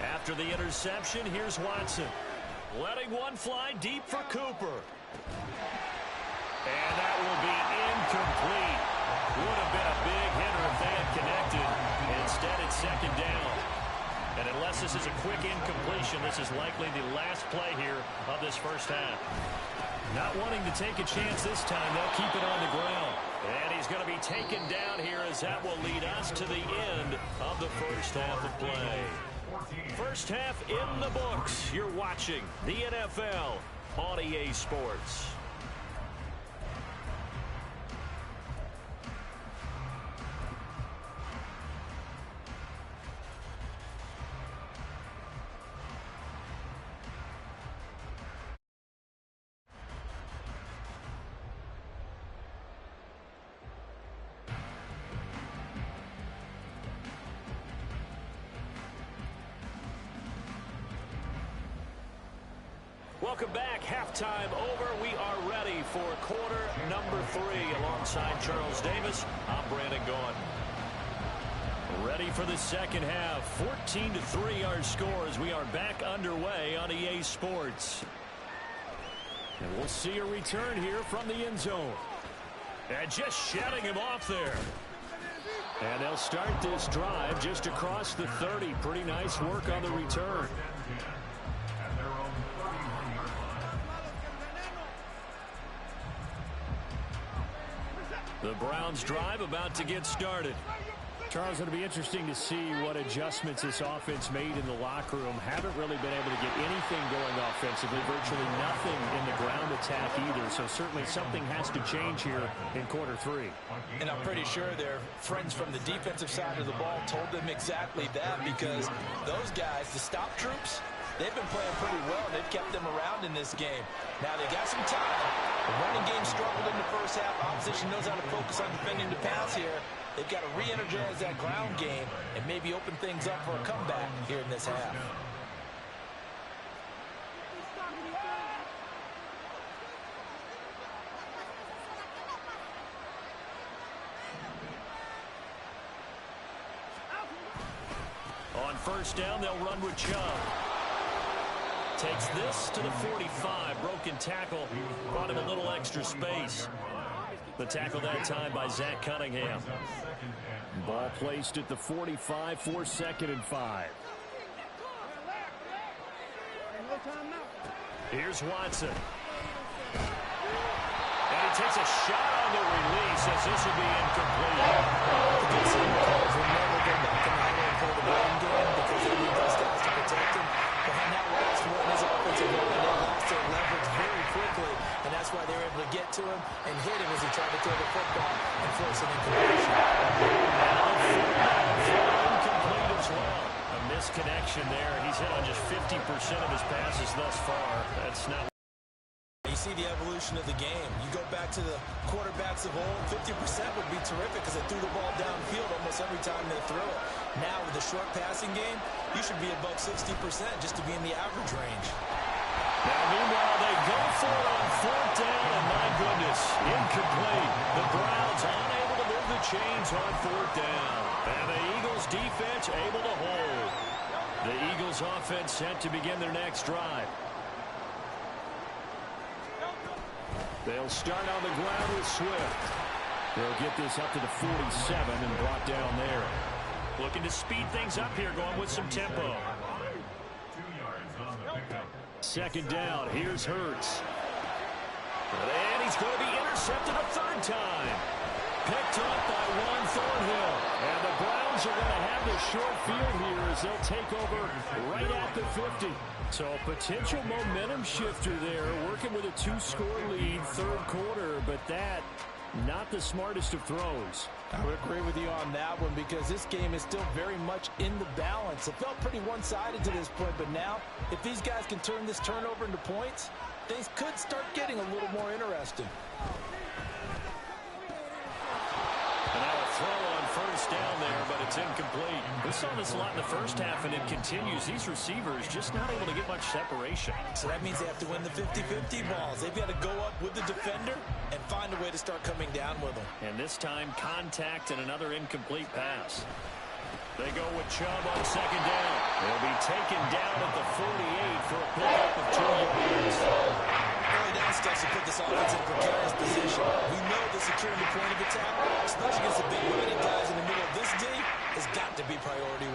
After the interception, here's Watson. Letting one fly deep for Cooper. And that will be incomplete. Would have been a big hitter if they had connected. Instead, it's 2nd down. And unless this is a quick incompletion, this is likely the last play here of this first half. Not wanting to take a chance this time, they'll keep it on the ground. And he's going to be taken down here as that will lead us to the end of the first half of play. First half in the books. You're watching the NFL on EA Sports. Welcome back. Halftime over. We are ready for quarter number 3. Alongside Charles Davis, I'm Brandon Gaughan. Ready for the second half. 14-3 our score as we are back underway on EA Sports. And we'll see a return here from the end zone. And just shutting him off there. And they'll start this drive just across the 30. Pretty nice work on the return. The Browns drive about to get started. Charles, it'll be interesting to see what adjustments this offense made in the locker room. Haven't really been able to get anything going offensively, virtually nothing in the ground attack either. So certainly something has to change here in quarter 3. And I'm pretty sure their friends from the defensive side of the ball told them exactly that, because those guys, the stop troops, they've been playing pretty well. They've kept them around in this game. Now they got some time. The running game struggled in the first half. Opposition knows how to focus on defending the pass here. They've got to re-energize that ground game and maybe open things up for a comeback here in this half. On first down, they'll run with Chubb. Takes this to the 45. Broken tackle. Brought him a little extra space. The tackle that time by Zach Cunningham. Ball placed at the 45 for 2nd and 5. Here's Watson. And he takes a shot on the release as this will be incomplete. Calls will never go back and not and play the blame game because they need those guys to protect him. But on that last one, his offensive line, they lost their leverage very quickly, and that's why they were able to get to him and hit him as he tried to throw the football and force an incompletion. Incomplete as well. A misconnection there. He's hit on just 50% of his passes thus far. That's not. You see the evolution of the game. You go back to the quarterbacks of old, 50% would be terrific because they threw the ball downfield almost every time they threw it. Now with the short passing game, you should be above 60% just to be in the average range. Now, meanwhile, they go for it on 4th down, and my goodness, incomplete. The Browns unable to move the chains on 4th down. And the Eagles defense able to hold. The Eagles offense set to begin their next drive. They'll start on the ground with Swift. They'll get this up to the 47 and brought down there. Looking to speed things up here, going with some tempo. 2nd down, here's Hurts. And he's going to be intercepted a 3rd time. Picked up by Juan Thornhill. And the Browns are going to have the short field here as they'll take over right at the 50. So a potential momentum shifter there, working with a 2-score lead, 3rd quarter, but that, not the smartest of throws. I would agree with you on that one because this game is still very much in the balance. It felt pretty one-sided to this point, but now, if these guys can turn this turnover into points, things could start getting a little more interesting. And now a throw on 1st down there, but it's incomplete. We saw this a lot in the first half, and it continues. These receivers just not able to get much separation. So that means they have to win the 50-50 balls. They've got to go up with the defender and find a way to start coming down with them. And this time, contact and another incomplete pass. They go with Chubb on 2nd down. They'll be taken down at the 48 for a pickup of 2 yards. Early down steps to put this offense in a precarious position. We know that securing the point of attack, especially against the big-minded guys in the middle of this D, has got to be priority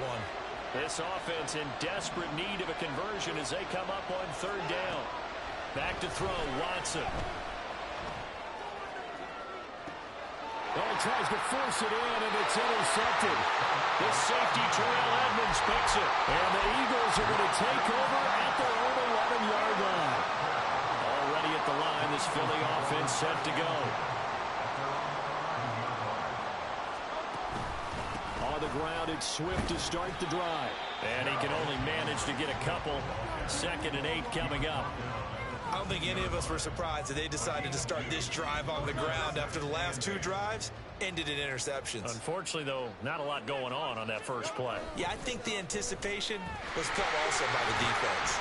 1. This offense in desperate need of a conversion as they come up on 3rd down. Back to throw, Watson. Oh, he tries to force it in, and it's intercepted. The safety, Terrell Edmonds, picks it. And the Eagles are going to take over at their own 11-yard line. Already at the line, this Philly offense set to go. On the ground, it's Swift to start the drive. And he can only manage to get a couple. 2nd and 8 coming up. I don't think any of us were surprised that they decided to start this drive on the ground after the last 2 drives ended in interceptions. Unfortunately, though, not a lot going on that first play. Yeah, I think the anticipation was felt also by the defense.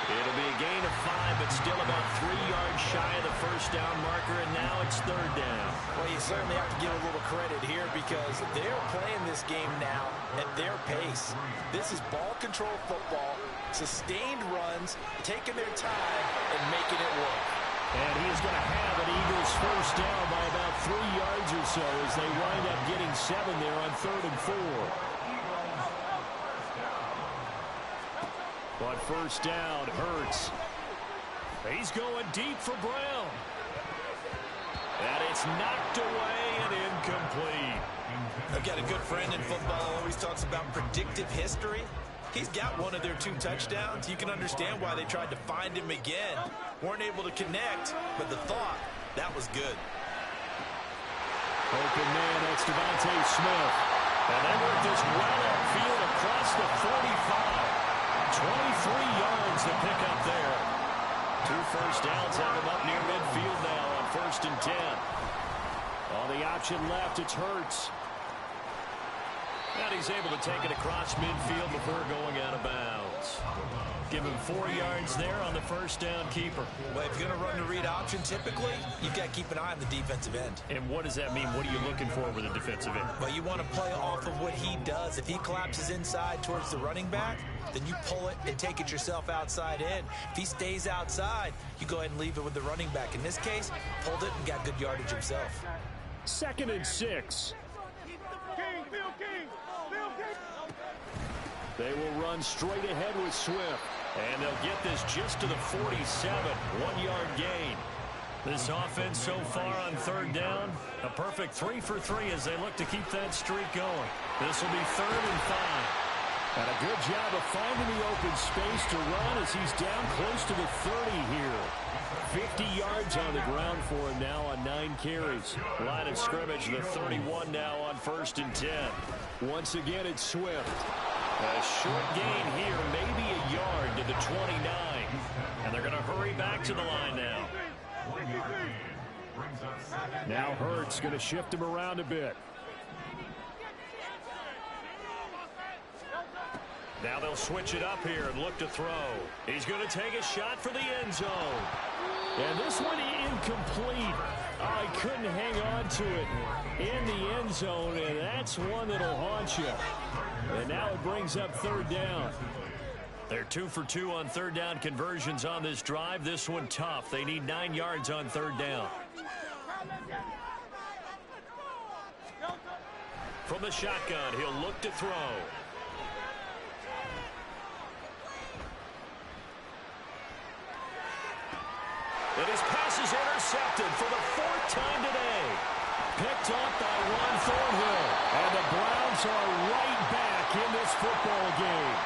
It'll be a gain of 5, but still about 3 yards shy of the 1st down marker, and now it's 3rd down. Well, you certainly have to give a little credit here because they're playing this game now at their pace. This is ball control football, sustained runs, taking their time, and making it work. And he is going to have an Eagles 1st down by about 3 yards or so as they wind up getting 7 there on 3rd and 4. But 1st down, Hurts. He's going deep for Brown. And it's knocked away and incomplete. I've got a good friend in football who always talks about predictive history. He's got one of their 2 touchdowns. You can understand why they tried to find him again. Weren't able to connect, but the thought, that was good. Open man, that's Devontae Smith. And they work this well upfield across the 45. 23 yards to pick up there. 2 first downs have him up near midfield now on 1st and 10. On the option left, it's Hurts. And he's able to take it across midfield before going out of bounds. Give him 4 yards there on the first down keeper. Well, if you're going to run the read option, typically, you've got to keep an eye on the defensive end. And what does that mean? What are you looking for with a defensive end? Well, you want to play off of what he does. If he collapses inside towards the running back, then you pull it and take it yourself outside in. If he stays outside, you go ahead and leave it with the running back. In this case, pulled it and got good yardage himself. 2nd and 6. They will run straight ahead with Swift. And they'll get this just to the 47. 1-yard gain. This offense so far on 3rd down, a perfect 3 for 3 as they look to keep that streak going. This will be 3rd and 5. And a good job of finding the open space to run as he's down close to the 30 here. 50 yards on the ground for him now on 9 carries. Line of scrimmage, the 31 now on 1st and 10. Once again, it's Swift. A short gain here, maybe a yard to the 29. And they're going to hurry back to the line now. Now Hurts going to shift him around a bit. Now they'll switch it up here and look to throw. He's going to take a shot for the end zone. And this one incomplete. Oh, he couldn't hang on to it in the end zone, and that's one that'll haunt you. And now it brings up 3rd down. They're 2 for 2 on 3rd down conversions on this drive. This one tough. They need 9 yards on 3rd down. From the shotgun, he'll look to throw. And his pass is intercepted for the 4th time today. Picked off by Ron Thornhill. And the Browns are right back in this football game.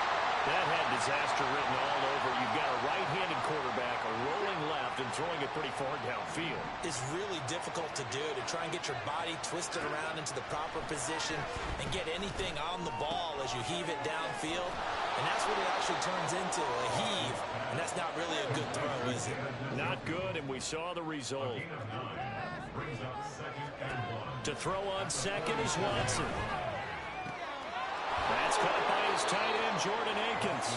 That had disaster written all over. You've got a right-handed quarterback, a rolling left, and throwing it pretty far downfield. It's really difficult to do, to try and get your body twisted around into the proper position and get anything on the ball as you heave it downfield. And that's what it actually turns into, a heave. And that's not really a good throw, is it? Not good, and we saw the result. To throw on 2nd is Watson. That's caught by his tight end, Jordan Akins.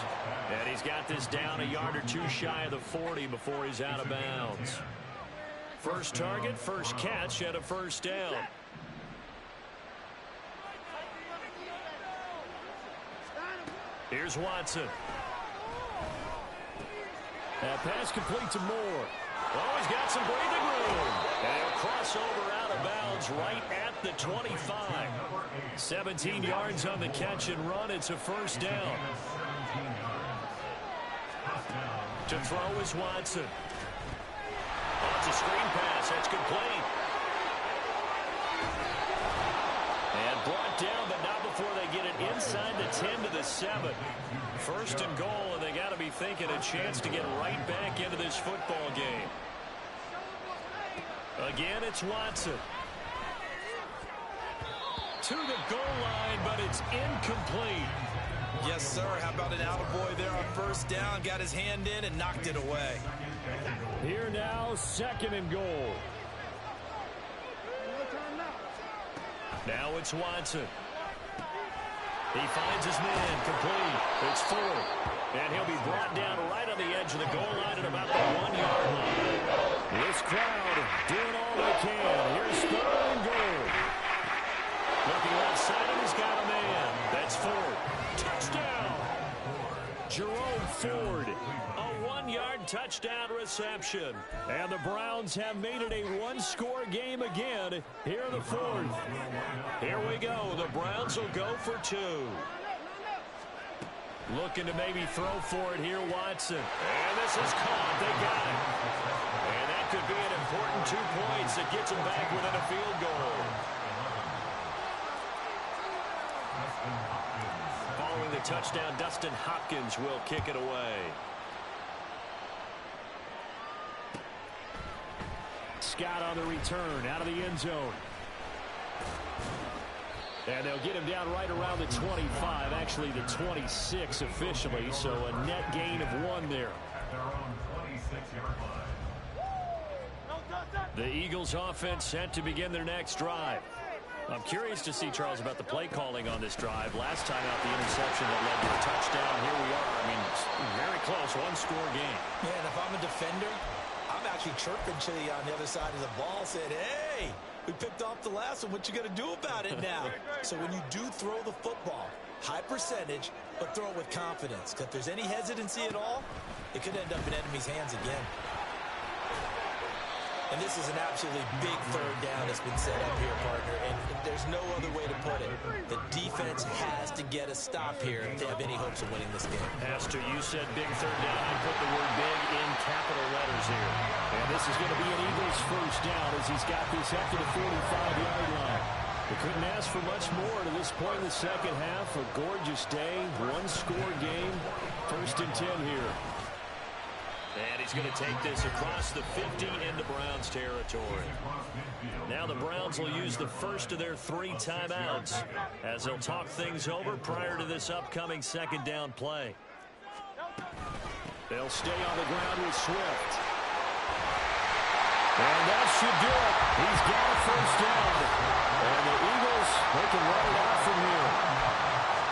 And he's got this down a yard or 2 shy of the 40 before he's out of bounds. First target, first catch at a 1st down. Here's Watson. That pass complete to Moore. Oh, he's got some breathing room. And he'll cross over out of bounds right at the 25. 17 yards on the catch and run. It's a 1st down. To throw is Watson. Oh, it's a screen pass. That's complete. And brought down, but not before they get it inside the 10 to the 7. 1st and goal, and they got to be thinking a chance to get right back into this football game. Again, it's Watson. To the goal line, but it's incomplete. Yes, sir. How about an attaboy there on 1st down? Got his hand in and knocked it away. Here now, 2nd and goal. Now it's Watson. He finds his man, complete. It's 4th. And he'll be brought down right on the edge of the goal line at about the 1-yard line. This crowd doing all they can. Here's 3rd and goal. Looking left side, and he's got a man. That's Ford. Touchdown! Jerome Ford. A 1-yard touchdown reception. And the Browns have made it a 1-score game again here in the 4th. Here we go. The Browns will go for 2. Looking to maybe throw for it here, Watson. And this is caught. They got it. And that could be an important 2 points that gets them back within a field goal. a touchdown. Dustin Hopkins will kick it away. Scott on the return out of the end zone. And they'll get him down right around the 25, actually the 26 officially, so a net gain of 1 there. At their own 26-yard line. The Eagles offense set to begin their next drive. I'm curious to see, Charles, about the play calling on this drive. Last time out, the interception that led to a touchdown. Here we are. I mean, very close, one-score game. Yeah, and if I'm a defender, I'm actually chirping to you on the other side of the ball, saying, hey, we picked off the last one. What you going to do about it now? So when you do throw the football, high percentage, but throw it with confidence. Because if there's any hesitancy at all, it could end up in enemy's hands again. And this is an absolutely big third down that's been set up here, partner. And there's no other way to put it. The defense has to get a stop here if they have any hopes of winning this game. Pastor, you said big third down. I put the word big in capital letters here. And this is going to be an Eagles first down as he's got this up to the 45-yard line. They couldn't ask for much more to this point in the second half. A gorgeous day, one-score game. 1st and 10 here. And he's going to take this across the 50 into Browns territory. Now the Browns will use the first of their 3 timeouts as they'll talk things over prior to this upcoming second down play. They'll stay on the ground with Swift. And that should do it. He's got a first down. And the Eagles, they can run it out from here.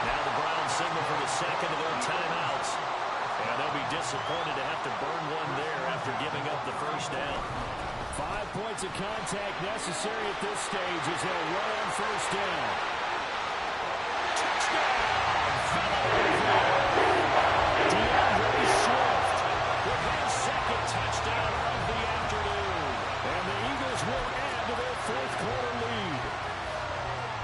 Now the Browns signal for the second of their timeouts. And they'll be disappointed to have to burn one there after giving up the first down. 5 points of contact necessary at this stage as they'll run on first down. Touchdown! DeAndre Swift with his second touchdown of the afternoon. And the Eagles will add to their 4th quarter lead.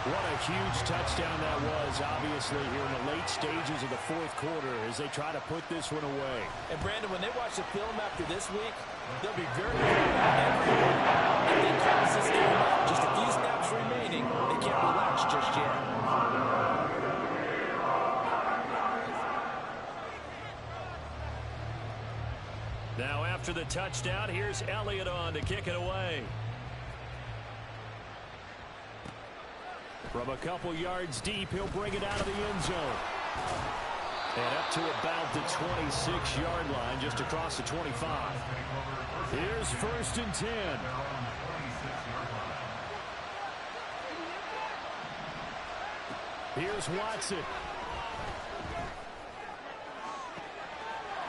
What a huge touchdown that was, obviously, here in the late stages of the 4th quarter as they try to put this one away. And, Brandon, when they watch the film after this week, they'll be very proud. If they close this game out, just a few snaps remaining, they can't relax just yet. Now after the touchdown, here's Elliott on to kick it away. From a couple yards deep, he'll bring it out of the end zone. And up to about the 26-yard line, just across the 25. Here's 1st and 10. Here's Watson.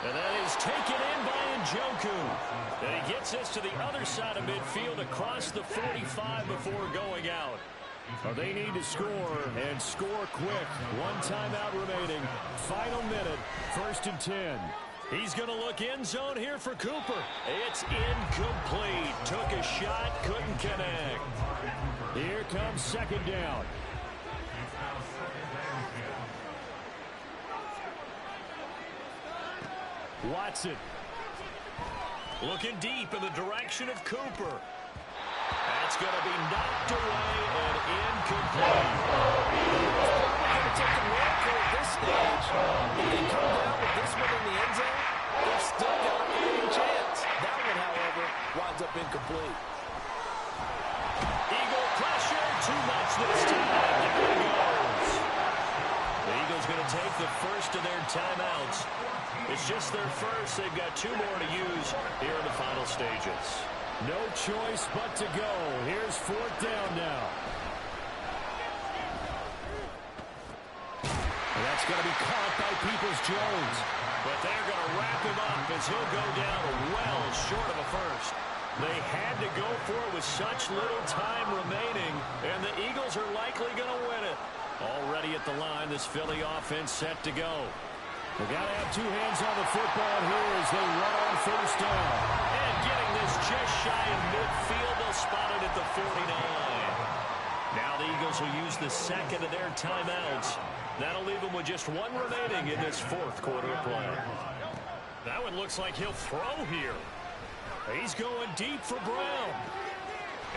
And that is taken in by Njoku. And he gets this to the other side of midfield across the 45 before going out. Well, they need to score, and score quick. 1 timeout remaining. Final minute, 1st and 10. He's going to look end zone here for Cooper. It's incomplete. Took a shot, couldn't connect. Here comes 2nd down. Watson. Looking deep in the direction of Cooper. That's going to be knocked away and incomplete. Going to take the miracle at this stage. If they come down with this one in the end zone, they've still got a fighting chance. That one, however, winds up incomplete. Eagle pressure, too much this time. There he goes. The Eagles going to take the first of their timeouts. It's just their first. They've got 2 more to use here in the final stages. No choice but to go. Here's 4th down now. And that's going to be caught by Peoples-Jones. But they're going to wrap him up as he'll go down well short of a first. They had to go for it with such little time remaining, and the Eagles are likely going to win it. Already at the line, this Philly offense set to go. They got to have 2 hands on the football here as they run on first down. And getting this just shy of midfield, they'll spot it at the 49. Now the Eagles will use the second of their timeouts. That'll leave them with just 1 remaining in this 4th quarter of play. That one looks like he'll throw here. He's going deep for Brown.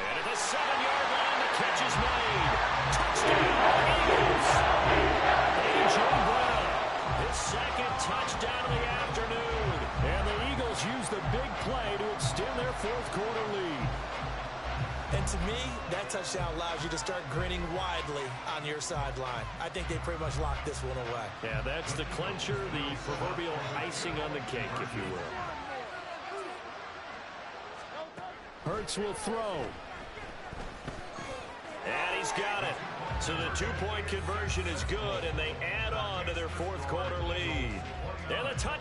And at the 7-yard line, the catch is made. Touchdown, Eagles! A.J. Brown. second touchdown of the afternoon. And the Eagles use the big play to extend their fourth quarter lead. And to me, that touchdown allows you to start grinning widely on your sideline. I think they pretty much locked this one away. Yeah, that's the clincher, the proverbial icing on the cake, if you will. Hurts will throw. And he's got it. So the two-point conversion is good, and they add on to their fourth quarter lead. And the touchdown.